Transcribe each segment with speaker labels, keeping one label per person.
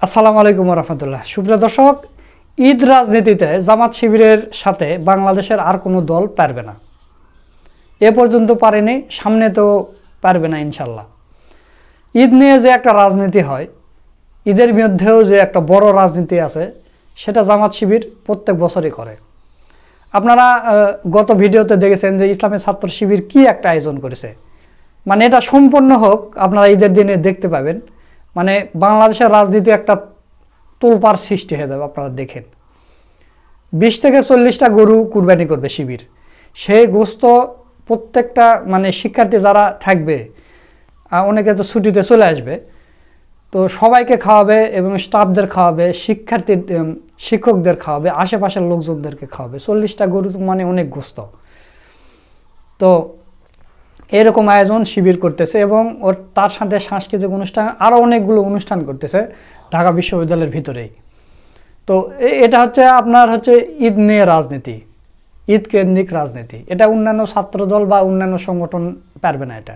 Speaker 1: আসসালামু আলাইকুম রহমতুল্লাহ। সুপ্রিয় দর্শক, ঈদ রাজনীতিতে জামাত শিবিরের সাথে বাংলাদেশের আর কোনো দল পারবে না। এ পর্যন্ত পারেনি, সামনে তো পারবে না ইনশাল্লাহ। ঈদ নিয়ে যে একটা রাজনীতি হয়, ঈদের মধ্যেও যে একটা বড় রাজনীতি আছে, সেটা জামাত শিবির প্রত্যেক বছরই করে। আপনারা গত ভিডিওতে দেখেছেন যে ইসলামী ছাত্র শিবির কি একটা আয়োজন করেছে। মানে এটা সম্পন্ন হোক, আপনারা ঈদের দিনে দেখতে পাবেন। মানে বাংলাদেশের রাজনীতি একটা তোলপাড় সৃষ্টি হয়ে যাবে। আপনারা দেখেন 20 থেকে 40টা গরু কুরবানি করবে শিবির। সেই গোস্ত প্রত্যেকটা মানে শিক্ষার্থী যারা থাকবে, অনেকে তো ছুটিতে চলে আসবে, তো সবাইকে খাওয়াবে এবং স্টাফদের খাওয়াবে, শিক্ষকদের খাওয়াবে, আশেপাশের লোকজনদেরকে খাওয়াবে। 40টা গরু মানে অনেক গোস্ত। তো এরকম আয়োজন শিবির করতেছে এবং তার সাথে সাংস্কৃতিক অনুষ্ঠান আরও অনেকগুলো অনুষ্ঠান করতেছে ঢাকা বিশ্ববিদ্যালয়ের ভিতরেই। তো এটা হচ্ছে আপনার ঈদ নিয়ে রাজনীতি, ঈদ কেন্দ্রিক রাজনীতি। এটা অন্যান্য ছাত্রদল বা অন্যান্য সংগঠন পারবে না, এটা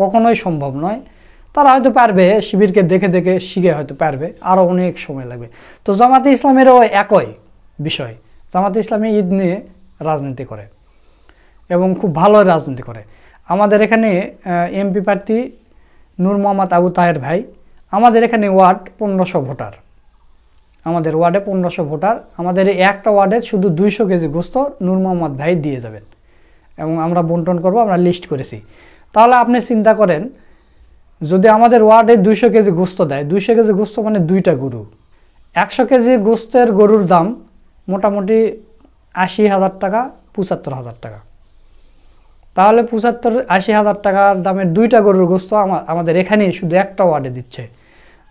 Speaker 1: কখনোই সম্ভব নয়। তারা হয়তো পারবে, শিবিরকে দেখে দেখে শিখে হয়তো পারবে, আরও অনেক সময় লাগবে। তো জামাতে ইসলামেরও একই বিষয়। জামাতে ইসলামী ঈদ নিয়ে রাজনীতি করে এবং খুব ভালো রাজনীতি করে। আমাদের এখানে এমপি প্রার্থী নূর মোহাম্মদ আবু তাহের ভাই, আমাদের এখানে ওয়ার্ড 1500 ভোটার, আমাদের ওয়ার্ডে 1500 ভোটার। আমাদের একটা ওয়ার্ডে শুধু 200 কেজি গোস্ত নূর মোহাম্মদ ভাই দিয়ে যাবেন এবং আমরা বন্টন করব, আমরা লিস্ট করেছি। তাহলে আপনি চিন্তা করেন, যদি আমাদের ওয়ার্ডে 200 কেজি গোস্ত দেয়, 200 কেজি গোস্ত মানে 2টা গরু। 100 কেজি গোস্তের গরুর দাম মোটামুটি 80,000 টাকা, 75,000 টাকা। তাহলে 75-80,000 টাকার দামের 2টা গরুর গোস্ত আমাদের এখানেই শুধু একটা ওয়ার্ডে দিচ্ছে।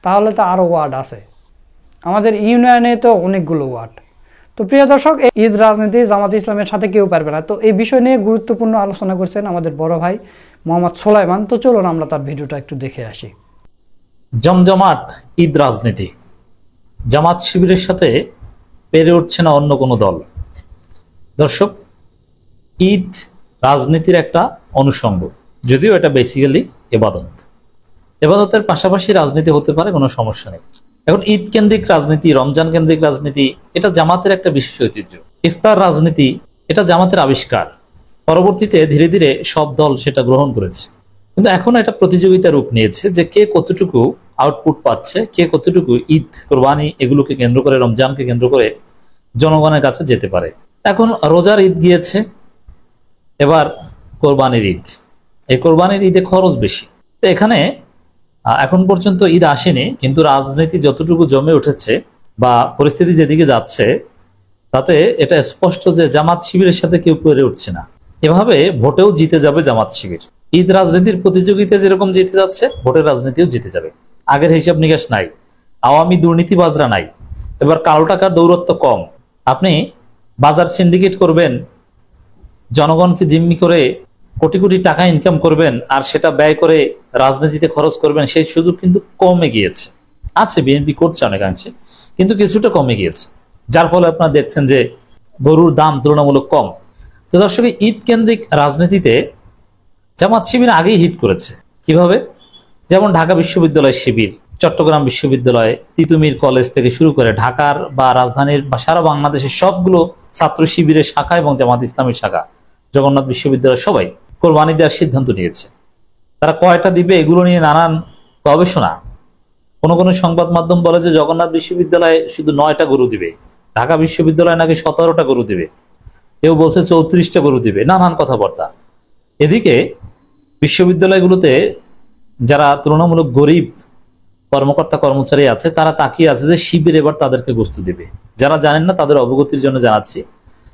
Speaker 1: তাহলে তো আরও ওয়ার্ড আছে, আমাদের ইউনিয়নে তো অনেকগুলো ওয়ার্ড। তো প্রিয় দর্শক, এই ঈদ রাজনীতি জামাতে ইসলামের সাথে কেউ পারবে না। তো এই বিষয় নিয়ে গুরুত্বপূর্ণ আলোচনা করছেন আমাদের বড় ভাই মোহাম্মদ সোলাইমান। তো চলুন আমরা তার ভিডিওটা একটু দেখে আসি।
Speaker 2: জমজমাট ঈদ রাজনীতি, জামাত শিবিরের সাথে পেরে উঠছে না অন্য কোনো দল। দর্শক, ঈদ রাজনীতির একটা অনুষঙ্গ, যদিও এটা বেসিক্যালি এবাদত। এবাদতের পাশাপাশি রাজনীতি হতে পারে, কোনো সমস্যা নেই। এখন ঈদ কেন্দ্রিক রাজনীতি, রমজান কেন্দ্রিক রাজনীতি, এটা জামাতের একটা বিশেষ ঐতিহ্য। ইফতার রাজনীতি, এটা জামাতের আবিষ্কার। পরবর্তীতে ধীরে ধীরে সব দল সেটা গ্রহণ করেছে, কিন্তু এখন এটা প্রতিযোগিতা রূপ নিয়েছে যে কে কতটুকু আউটপুট পাচ্ছে, কে কতটুকু ঈদ, কোরবানি এগুলোকে কেন্দ্র করে, রমজানকে কেন্দ্র করে জনগণের কাছে যেতে পারে। এখন রোজার ঈদ গিয়েছে, এবার কোরবানির ঈদ। এই কোরবানির ঈদে খরচ বেশি। তো এখানে এখন পর্যন্ত ঈদ আসেনি, কিন্তু রাজনীতি যতটুকু জমে উঠেছে বা পরিস্থিতি যেদিকে যাচ্ছে, তাতে এটা স্পষ্ট যে জামাত শিবিরের সাথে কেউ পেরে উঠছে না। এভাবে ভোটেও জিতে যাবে জামাত শিবির। ঈদ রাজনীতির প্রতিযোগিতা যেরকম জিতে যাচ্ছে, ভোটের রাজনীতিও জিতে যাবে। আগের হিসাব নিকাশ নাই, আওয়ামী দুর্নীতিবাজরা নাই, এবার কালো টাকার দৌরত্ব কম। আপনি বাজার সিন্ডিকেট করবেন, জনগণকে জিম্মি করে কোটি কোটি টাকা ইনকাম করবেন, আর সেটা ব্যয় করে রাজনীতিতে খরচ করবেন, সেই সুযোগ কিন্তু কমে গিয়েছে। আছে, বিএনপি করছে অনেকাংশে, কিন্তু কিছুটা কমে গিয়েছে, যার ফলে আপনারা দেখছেন যে গরুর দাম তুলনামূলক কম। তো দর্শক, ঈদ কেন্দ্রিক রাজনীতিতে জামাত শিবির আগেই হিট করেছে। কিভাবে? যেমন ঢাকা বিশ্ববিদ্যালয় শিবির, চট্টগ্রাম বিশ্ববিদ্যালয়, তিতুমির কলেজ থেকে শুরু করে ঢাকার বা রাজধানীর বা সারা বাংলাদেশের সবগুলো ছাত্র শিবিরের শাখা এবং জামাত ইসলামের শাখা, জগন্নাথ বিশ্ববিদ্যালয়, সবাই কোরবানি দেওয়ার সিদ্ধান্ত নিয়েছে। তারা কয়টা দিবে এগুলো নিয়ে নানান গবেষণা। কোনো কোনো সংবাদ মাধ্যম বলে যে জগন্নাথ বিশ্ববিদ্যালয়ে শুধু 9টা গরু দিবে, ঢাকা বিশ্ববিদ্যালয় নাকি 17টা গরু দিবে, কেউ বলছে 34টা গরু দিবে, নানান কথাবার্তা। এদিকে বিশ্ববিদ্যালয়গুলোতে যারা তুলনামূলক গরিব কর্মকর্তা কর্মচারী আছে, তারা তাকিয়ে আছে যে শিবির এবার তাদেরকে গোস্ত দিবে। যারা জানেন না তাদের অবগতির জন্য জানাচ্ছি,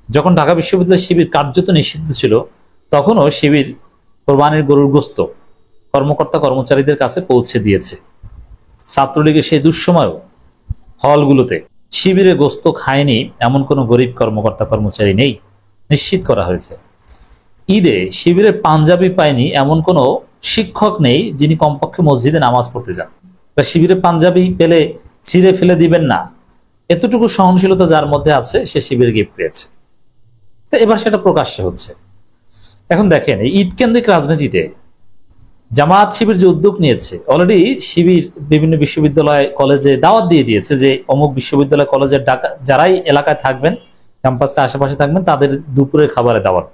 Speaker 2: যখন ঢাকা বিশ্ববিদ্যালয় শিবির কার্যত নিষিদ্ধ ছিল, তখনও শিবির কোরবানির গরুর গোস্ত কর্মকর্তা কর্মচারীদের কাছে পৌঁছে দিয়েছে। ছাত্রলীগের সেই দুঃসময়েও হলগুলোতে শিবিরে গোস্ত খায়নি এমন কোনো গরিব কর্মকর্তা কর্মচারী নেই, নিশ্চিত করা হয়েছে। ঈদে শিবিরে পাঞ্জাবি পায়নি এমন কোনো শিক্ষক নেই যিনি কমপক্ষে মসজিদে নামাজ পড়তে যান। বা শিবিরে পাঞ্জাবি পেলে ছিঁড়ে ফেলে দিবেন না, এতটুকু সহনশীলতা যার মধ্যে আছে, সে শিবিরে গিফট পেয়েছে। তো এবার সেটা প্রকাশ্যে হচ্ছে। এখন দেখেন, এই ঈদ কেন্দ্রিক রাজনীতিতে জামাত শিবির যে উদ্যোগ নিয়েছে, অলরেডি শিবির বিভিন্ন বিশ্ববিদ্যালয় কলেজে দাওয়াত দিয়ে দিয়েছে যে অমুক বিশ্ববিদ্যালয় কলেজের যারাই এলাকায় থাকবেন, ক্যাম্পাসের আশেপাশে থাকবেন, তাদের দুপুরের খাবারে দাওয়াত,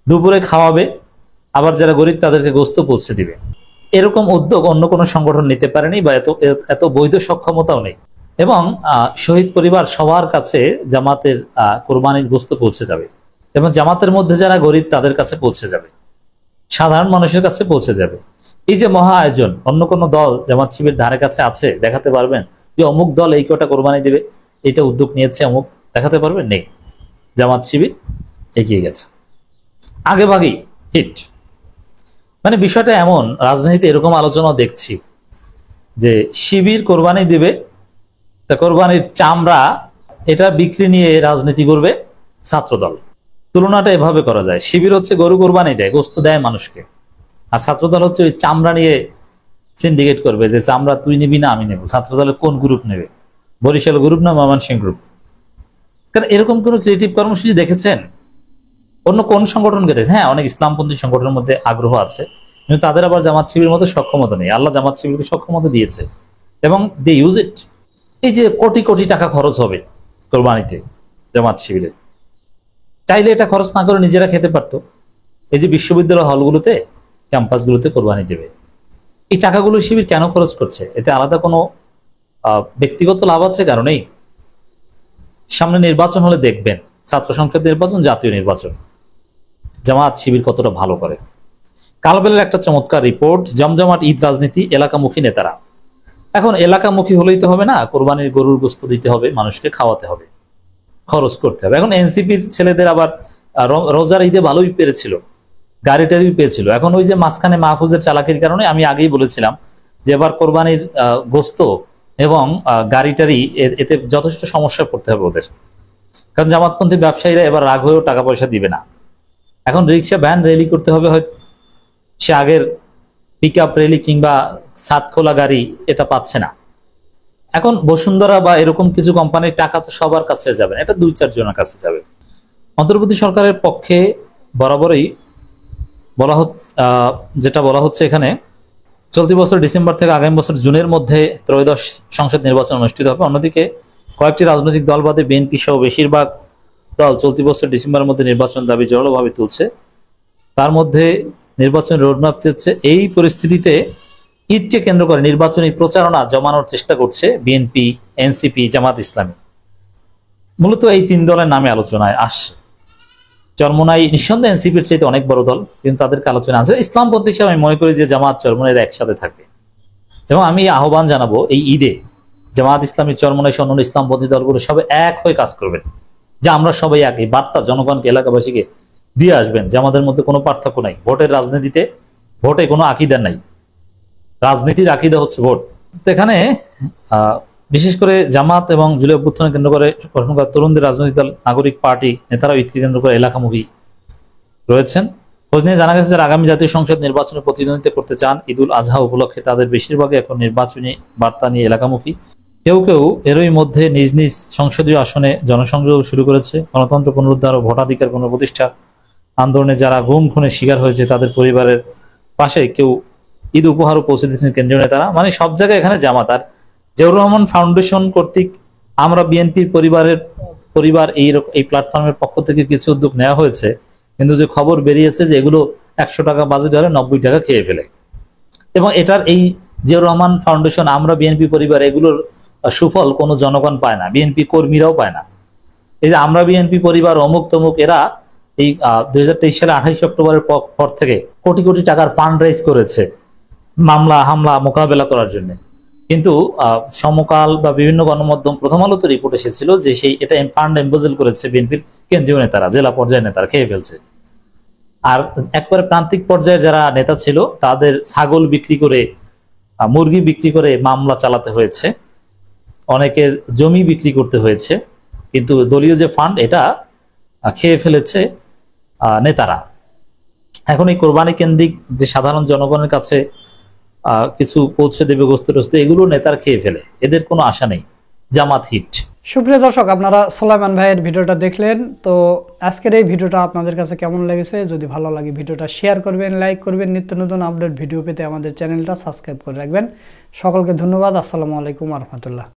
Speaker 2: দুপুরে খাওয়াবে, আবার যারা গরিব তাদেরকে গোস্ত পৌঁছে দিবে। এরকম উদ্যোগ অন্য কোনো সংগঠন নিতে পারেনি বা এত বৈধ সক্ষমতাও নেই। এবং শহীদ পরিবার সবার কাছে জামাতের কোরবানির গোস্ত পৌঁছে যাবে, এবং জামাতের মধ্যে যারা গরিব তাদের কাছে পৌঁছে যাবে, সাধারণ মানুষের কাছে পৌঁছে যাবে। এই যে মহা আয়োজন, অন্য কোনো দল জামাত শিবির ধারে কাছে আছে দেখাতে পারবেন যে অমুক দল এই কটা কোরবানি দিবে, এটা উদ্যোগ নিয়েছে অমুক, দেখাতে পারবেন? নেই। জামাত শিবির এগিয়ে গেছে, আগে ভাগেই হিট। মানে বিষয়টা এমন, রাজনীতিতে এরকম আলোচনা দেখছি যে শিবির কোরবানি দিবে, তা কোরবানির চামড়া এটা বিক্রি নিয়ে রাজনীতি করবে ছাত্রদল। তুলনাটা এভাবে করা যায়, শিবির হচ্ছে গরু কোরবানি দেয়, গোস্ত দেয় মানুষকে, আর ছাত্রদল হচ্ছে ওই চামড়া নিয়ে সিন্ডিকেট করবে যে চামড়া তুই নিবি না আমি নেব। ছাত্রদলের কোন গ্রুপ নেবে? বরিশাল গ্রুপ না ময়মনসিংহ গ্রুপ? কারণ এরকম কোন ক্রিয়েটিভ কর্মসূচি দেখেছেন অন্য কোন সংগঠনকে? দেখে হ্যাঁ, অনেক ইসলামপন্থী সংগঠনের মধ্যে আগ্রহ আছে, কিন্তু তাদের আবার জামাত শিবিরের মতো সক্ষমতা নেই। আল্লাহ জামাত শিবিরকে সক্ষমতা দিয়েছে এবং দে ইউজ ইট। এই যে কোটি কোটি টাকা খরচ হবে কোরবানিতে জামাত শিবিরের, চাইলে এটা খরচ না করে নিজেরা খেতে পারতো। এই যে বিশ্ববিদ্যালয় হলগুলোতে, ক্যাম্পাসগুলোতে কোরবানি দেবে, এই টাকাগুলো শিবির কেন খরচ করছে? এতে আলাদা কোনো ব্যক্তিগত লাভ আছে? কারণেই সামনে নির্বাচন হলে দেখবেন, ছাত্র সংসদ নির্বাচন, জাতীয় নির্বাচন, জামাত শিবির কতটা ভালো করে। কালবেলের একটা চমৎকার রিপোর্ট, জমজমাট ঈদ রাজনীতি, এলাকামুখী নেতারা। এখন এলাকামুখী হলেই তো হবে না, কোরবানির গরুর গোস্ত দিতে হবে, মানুষকে খাওয়াতে হবে, খরচ করতে হবে। এখন এনসিপির ছেলেদের আবার রোজার ঈদে ভালোই পেরেছিল, গাড়ি টাড়িও পেয়েছিল। এখন ওই যে মাঝখানে মাহফুজের চালাকির কারণে আমি আগেই বলেছিলাম যে এবার কোরবানির গোস্ত এবং গাড়ি টাড়ি এতে যথেষ্ট সমস্যায় পড়তে হবে ওদের। কারণ জামাতপন্থী ব্যবসায়ীরা এবার রাগ হয়েও টাকা পয়সা দিবে না। এখন রিক্সা ভ্যান র্যালি করতে হবে, হয়তো সে আগের পিক আপ র্যালি কিংবা ছাদ খোলা গাড়ি এটা পাচ্ছে না। এখন বসুন্ধরা বা এরকম কিছু কোম্পানির টাকা তো সবার কাছে যাবে না, এটা 2-4 জনের কাছে যাবে। অন্তর্বর্তী সরকারের পক্ষে বরাবরই বলা হচ্ছে, যেটা বলা হচ্ছে এখানে, চলতি বছর ডিসেম্বর থেকে আগামী বছর জুনের মধ্যে ত্রয়োদশ সংসদ নির্বাচন অনুষ্ঠিত হবে। অন্যদিকে কয়েকটি রাজনৈতিক দল বাদে বিএনপি সহ বেশিরভাগ দল চলতি বছর ডিসেম্বরের মধ্যে নির্বাচন দাবি জোরালোভাবে তুলছে, তার মধ্যে নির্বাচন রোডম্যাপ দিচ্ছে। এই পরিস্থিতিতে ঈদকে কেন্দ্র করে নির্বাচনী প্রচারণা জমানোর চেষ্টা করছে বিএনপি, এনসিপি, জামাত ইসলামী। মূলত এই 3 দলের নামে আলোচনায় আসছে। চরমোনাই নিঃসন্দেহে এনসিপির চাইতে অনেক বড় দল, কিন্তু তাদেরকে আলোচনা আছে। ইসলামপন্থী হিসেবে আমি মনে করি যে জামাত চরমোনাইরা একসাথে থাকবে, এবং আমি আহ্বান জানাবো এই ঈদে জামাত ইসলামী, চরমোনাই সহ অন্যান্য ইসলামপন্থী দলগুলো সবাই এক হয়ে কাজ করবেন, যে আমরা সবাই এক। এই বার্তা জনগণকে, এলাকাবাসীকে দিয়ে আসবেন যে আমাদের মধ্যে কোনো পার্থক্য নাই। ভোটের রাজনীতিতে, ভোটে কোনো আকিদা নাই, রাজনীতির আকিদা হচ্ছে ভোট। তো এখানে বিশেষ করে জামাত এবং জুলাই অভ্যুত্থানকে কেন্দ্র করে গঠন করা তরুণদের রাজনৈতিক দল, নাগরিক পার্টি নেতারাও ঈদকে কেন্দ্র করে এলাকামুখী রয়েছেন। খোঁজ নিয়ে জানা গেছে যারা আগামী জাতীয় সংসদ নির্বাচনে প্রতিদ্বন্দ্বিতা করতে চান, ঈদুল আজহা উপলক্ষে তাদের বেশিরভাগই এখন নির্বাচনী বার্তা নিয়ে এলাকামুখী। কেউ কেউ এরই মধ্যে নিজ নিজ সংসদীয় আসনে জনসংযোগ শুরু করেছে। গণতন্ত্র পুনরুদ্ধার ও ভোটাধিকার পুনঃপ্রতিষ্ঠা আন্দোলনে যারা গুম খুনের শিকার হয়েছে তাদের পরিবারের পাশে কেউ ঈদ উপহারও পৌঁছে দিয়েছেন কেন্দ্রীয় নেতারা। মানে সব জায়গায় এখানে জামাত। আর জিয়াউর রহমান ফাউন্ডেশন কর্তৃক আমরা বিএনপির পরিবার এই প্ল্যাটফর্মের পক্ষ থেকে কিছু উদ্যোগ নেওয়া হয়েছে, কিন্তু যে খবর বেরিয়েছে যে এগুলো 100 টাকা বাজেট হলে 90 টাকা খেয়ে ফেলে। এবং এটার এই জিয়াউর রহমান ফাউন্ডেশন, আমরা বিএনপি পরিবার, এগুলোর সুফল কোনো জনগণ পায় না, বিএনপি কর্মীরাও পায় না। এই যে আমরা বিএনপি পরিবার অমুক তমুক, এরা এই 2023 সালে 28 অক্টোবরের পর থেকে কোটি কোটি টাকার ফান্ড রাইজ করেছে মামলা হামলা মোকাবেলা করার জন্য। কিন্তু সমকাল বা বিভিন্ন গণমাধ্যম, প্রথম আলোতে রিপোর্ট এসেছিল যে এটা ফান্ড এম্বজেল করেছে বিএনপির কেন্দ্রীয় নেতারা, জেলা পর্যায়ের নেতারা খেয়ে ফেলছে। আর একবারে প্রান্তিক পর্যায়ে যারা নেতা ছিল তাদের ছাগল বিক্রি করে, মুরগি বিক্রি করে মামলা চালাতে হয়েছে, অনেকের জমি বিক্রি করতে হয়েছে। কিন্তু দলীয় যে ফান্ড এটা খেয়ে ফেলেছে নেতারা। এখন এই কোরবানি কেন্দ্রিক যে সাধারণ জনগণের কাছে কিছু পৌঁছে দেবে গোস্ত টোস্ত, এগুলো নেতার খেয়ে ফেলে, এদের কোনো আশা নেই। জামাত হিট।
Speaker 1: সুপ্রিয় দর্শক, আপনারা সোলাইমান ভাইয়ের ভিডিওটা দেখলেন। তো আজকের এই ভিডিওটা আপনাদের কাছে কেমন লেগেছে? যদি ভালো লাগে ভিডিওটা শেয়ার করবেন, লাইক করবেন, নিত্য নতুন আপডেট ভিডিও পেতে আমাদের চ্যানেলটা সাবস্ক্রাইব করে রাখবেন। সকলকে ধন্যবাদ। আসসালামু আলাইকুম ওয়া রাহমাতুল্লাহ।